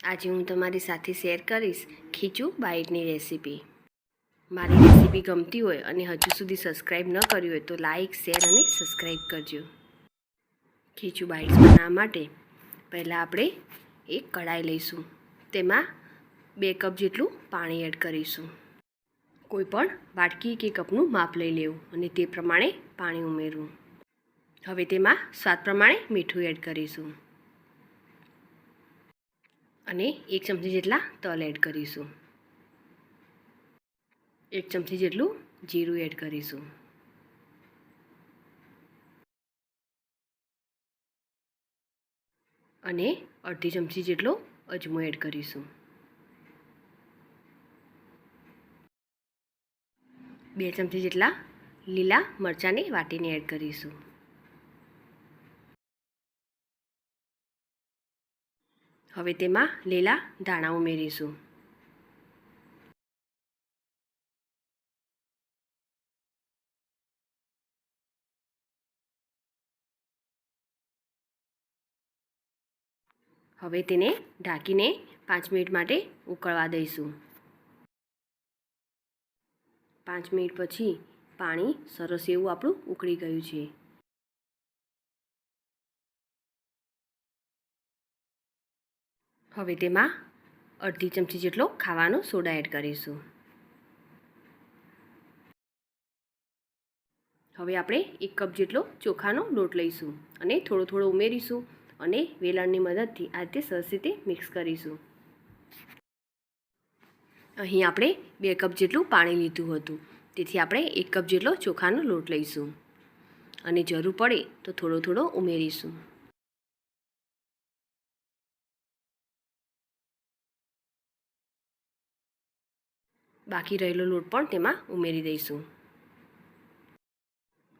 આજે હું તમારી સાથે શેર કરીશ ખીચું બાઈટની રેસીપી। મારી રેસીપી ગમતી હોય અને હજુ સુધી સબસ્ક્રાઈબ ન કર્યું હોય તો લાઈક, શેર અને સબસ્ક્રાઈબ કરજો। ખીચું બાઈટ્સ બનાવવા માટે પહેલાં આપણે એક કઢાઈ લઈશું, તેમાં 2 કપ જેટલું પાણી એડ કરીશું। કોઈ પણ વાટકી કે કપનું માપ લઈ લેવું અને તે પ્રમાણે પાણી ઉમેરવું। હવે તેમાં સ્વાદ પ્રમાણે મીઠું એડ કરીશું અને 1 ચમચી જેટલા તલ એડ કરીશું। 1 ચમચી જેટલું જીરું એડ કરીશું અને અડધી ચમચી જેટલો અજમો એડ કરીશું। 2 ચમચી જેટલા લીલા મરચાંને વાટીને એડ કરીશું। હવે તેમાં લીલા ધાણા ઉમેરીશું। હવે તેને ઢાંકીને 5 મિનિટ માટે ઉકળવા દઈશું। 5 મિનિટ પછી પાણી સરસ એવું આપણું ઉકળી ગયું છે। હવે તેમાં અડધી ચમચી જેટલો ખાવાનો સોડા એડ કરીશું। હવે આપણે 1 કપ જેટલો ચોખાનો લોટ લઈશું અને થોડો ઉમેરીશું અને વેલણની મદદથી આ રીતે સરસ રીતે મિક્સ કરીશું। અહીં આપણે 2 કપ જેટલું પાણી લીધું હતું, તેથી આપણે 1 કપ જેટલો ચોખાનો લોટ લઈશું અને જરૂર પડે તો થોડો ઉમેરીશું। બાકી રહેલો લોટ પણ તેમાં ઉમેરી દઈશું।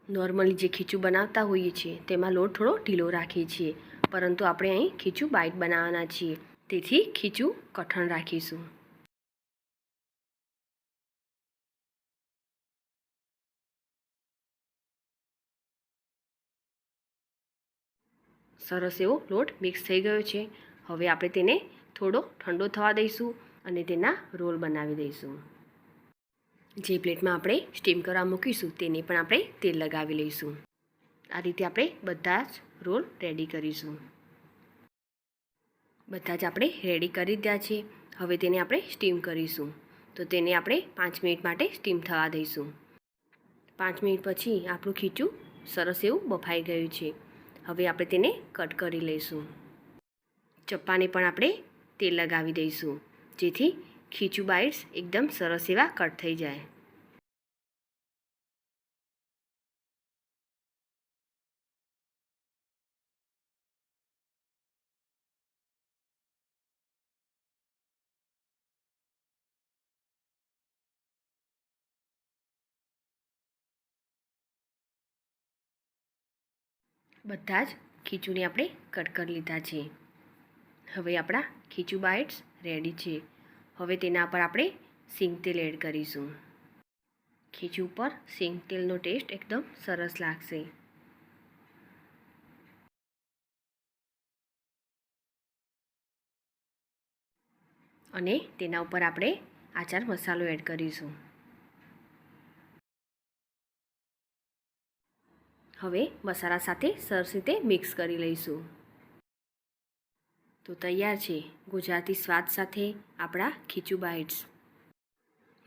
નોર્મલી જે ખીચું બનાવતા હોઈએ છીએ તેમાં લોટ થોડો ઢીલો રાખીએ છીએ, પરંતુ આપણે અહીં ખીચું બાઈટ બનાવવાના છીએ, તેથી ખીચું કઠણ રાખીશું। સરસ એવો લોટ મિક્સ થઈ ગયો છે। હવે આપણે તેને થોડો ઠંડો થવા દઈશું અને તેના રોલ બનાવી દઈશું। જે પ્લેટમાં આપણે સ્ટીમ કરવા મૂકીશું તેને પણ આપણે તેલ લગાવી લઈશું। આ રીતે આપણે બધા જ રોલ રેડી કરીશું। બધા જ આપણે રેડી કરી દીધા છે। હવે તેને આપણે સ્ટીમ કરીશું, તો તેને આપણે 5 મિનિટ માટે સ્ટીમ થવા દઈશું। 5 મિનિટ પછી આપણું ખીચું સરસ એવું બફાઈ ગયું છે। હવે આપણે તેને કટ કરી લઈશું। ચપ્પાને પણ આપણે તેલ લગાવી દઈશું, જેથી ખીચું બાઈટ્સ એકદમ સરસ એવા કટ થઈ જાય। બધા જ ખીચુંને આપણે કટ કરી લીધા છે। હવે આપણા ખીચું બાઈટ્સ રેડી છે। હવે તેના પર આપણે સિંગ તેલ એડ કરીશું। ખીચું પર સિંગ તેલનો ટેસ્ટ એકદમ સરસ લાગશે। અને તેના ઉપર આપણે આચાર મસાલો એડ કરીશું। હવે મસાલા સાથે સરસ રીતે મિક્સ કરી લઈશું। તો તૈયાર છે ગુજરાતી સ્વાદ સાથે આપણા ખીચું બાઈટ્સ।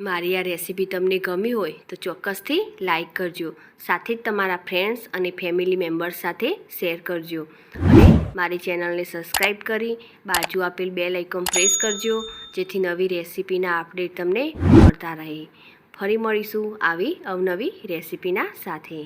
મારી આ રેસીપી તમને ગમી હોય તો ચોક્કસથી લાઈક કરજો, સાથે જ તમારા ફ્રેન્ડ્સ અને ફેમિલી મેમ્બર્સ સાથે શેર કરજો અને મારી ચેનલને સબસ્ક્રાઈબ કરી બાજુ આપેલ બેલ આઇકોન પ્રેસ કરજો, જેથી નવી રેસીપીના અપડેટ તમને મળતા રહે। ફરી મળીશું આવી અવનવી રેસીપીના સાથે।